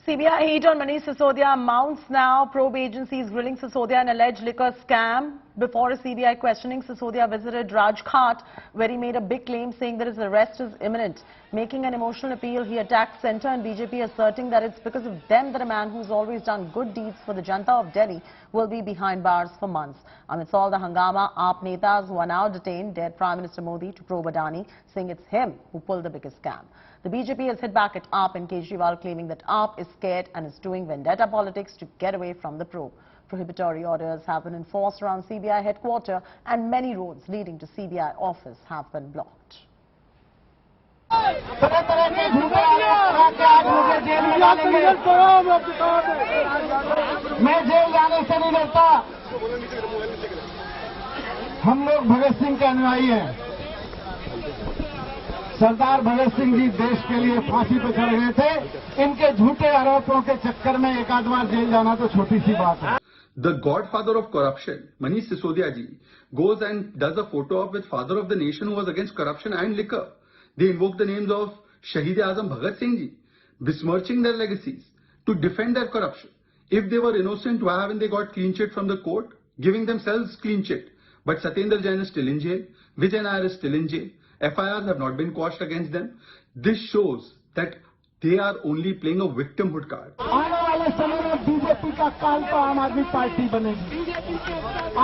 CBI heat on Manish Sisodia mounts now. Probe agencies grilling Sisodia an alleged liquor scam. Before a CBI questioning, Sisodia visited Rajghat, where he made a big claim saying that his arrest is imminent. Making an emotional appeal, he attacked Centre and BJP, asserting that it's because of them that a man who's always done good deeds for the Janta of Delhi will be behind bars for months. Amidst all the hangama, AAP netas who are now detained dared Prime Minister Modi to probe Adani, saying it's him who pulled the biggest scam. The BJP has hit back at AAP and Kejriwal, claiming that AAP is scared and is doing vendetta politics to get away from the probe. Prohibitory orders have been enforced around CBI headquarters and many roads leading to CBI office have been blocked. मैं jail जाने से नहीं डरता। हम लोग भगत सिंह के अनुयायी हैं। सरदार भगत सिंह जी देश के लिए फांसी पर चढ़ गए थे। इनके झूठे आरोपों के चक्कर में एक आध बार जेल जाना तो छोटी सी बात है। The godfather of corruption, Manish Sisodia ji, goes and does a photo op with father of the nation who was against corruption and liquor. They invoke the names of Shahid-e-Azam Bhagat Singh ji, besmirching their legacies to defend their corruption. If they were innocent, why haven't they got clean chit from the court, giving themselves clean chit? But Satyendra Jain is still in jail. Vijay Nair is still in jail. FIRs have not been quashed against them. This shows that they are only playing a victimhood card. आने वाले समय में BJP का काल तो आम आदमी party बनेगी।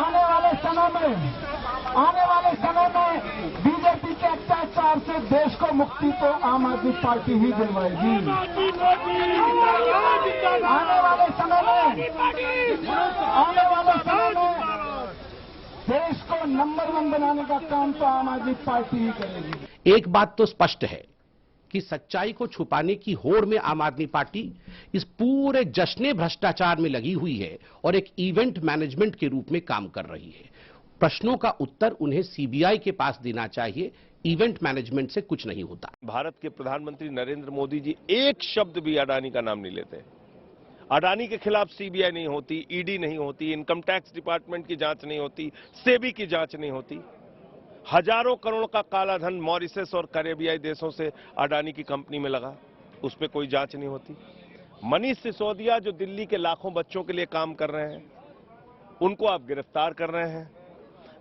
आने वाले समय में बीजेपी के अत्याचार से देश को मुक्ति तो आम आदमी पार्टी ही दिलवाएगी। आने वाले समय में देश को नंबर 1 बनाने का काम तो आम आदमी पार्टी ही करेगी। एक बात तो स्पष्ट है कि सच्चाई को छुपाने की होड़ में आम आदमी पार्टी इस पूरे जश्न भ्रष्टाचार में लगी हुई है और एक इवेंट मैनेजमेंट के रूप में काम कर रही है। प्रश्नों का उत्तर उन्हें सीबीआई के पास देना चाहिए। इवेंट मैनेजमेंट से कुछ नहीं होता। भारत के प्रधानमंत्री नरेंद्र मोदी जी एक शब्द भी अडानी का नाम नहीं लेते। अडानी के खिलाफ सीबीआई नहीं होती, ईडी नहीं होती, इनकम टैक्स डिपार्टमेंट की जांच नहीं होती, सेबी की जांच नहीं होती। हजारों करोड़ का काला धन मॉरिशस और कैरेबियाई देशों से अडानी की कंपनी में लगा, उस पर कोई जांच नहीं होती। मनीष सिसोदिया जो दिल्ली के लाखों बच्चों के लिए काम कर रहे हैं, उनको आप गिरफ्तार कर रहे हैं।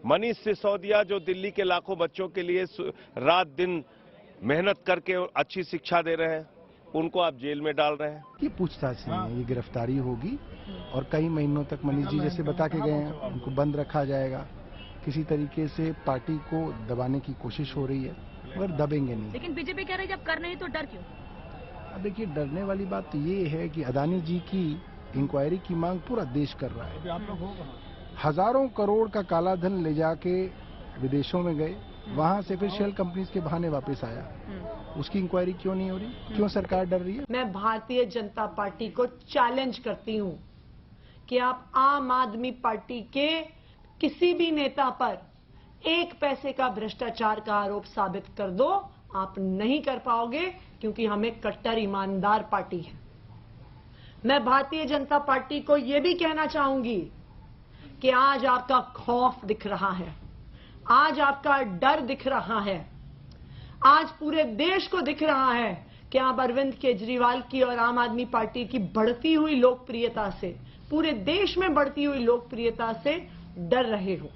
मनीष सिसोदिया जो दिल्ली के लाखों बच्चों के लिए रात दिन मेहनत करके अच्छी शिक्षा दे रहे हैं, उनको आप जेल में डाल रहे हैं। ये पूछताछ नहीं है, ये गिरफ्तारी होगी और कई महीनों तक मनीष जी जैसे बता के गए हैं उनको बंद रखा जाएगा। किसी तरीके से पार्टी को दबाने की कोशिश हो रही है, मगर दबेंगे नहीं। लेकिन बीजेपी कह रही है जब कर नहीं तो डर क्यों? अब देखिए, डरने वाली बात तो ये है कि अडानी जी की इंक्वायरी की मांग पूरा देश कर रहा है। हजारों करोड़ का काला धन ले जाके विदेशों में गए, वहां से फिर शेल कंपनीज के बहाने वापस आया। उसकी इंक्वायरी क्यों नहीं हो रही? क्यों सरकार डर रही है? मैं भारतीय जनता पार्टी को चैलेंज करती हूं कि आप आम आदमी पार्टी के किसी भी नेता पर एक पैसे का भ्रष्टाचार का आरोप साबित कर दो, आप नहीं कर पाओगे, क्योंकि हम एक कट्टर ईमानदार पार्टी है। मैं भारतीय जनता पार्टी को यह भी कहना चाहूंगी कि आज आपका खौफ दिख रहा है, आज आपका डर दिख रहा है, आज पूरे देश को दिख रहा है कि आप अरविंद केजरीवाल की और आम आदमी पार्टी की बढ़ती हुई लोकप्रियता से, पूरे देश में बढ़ती हुई लोकप्रियता से डर रहे हो।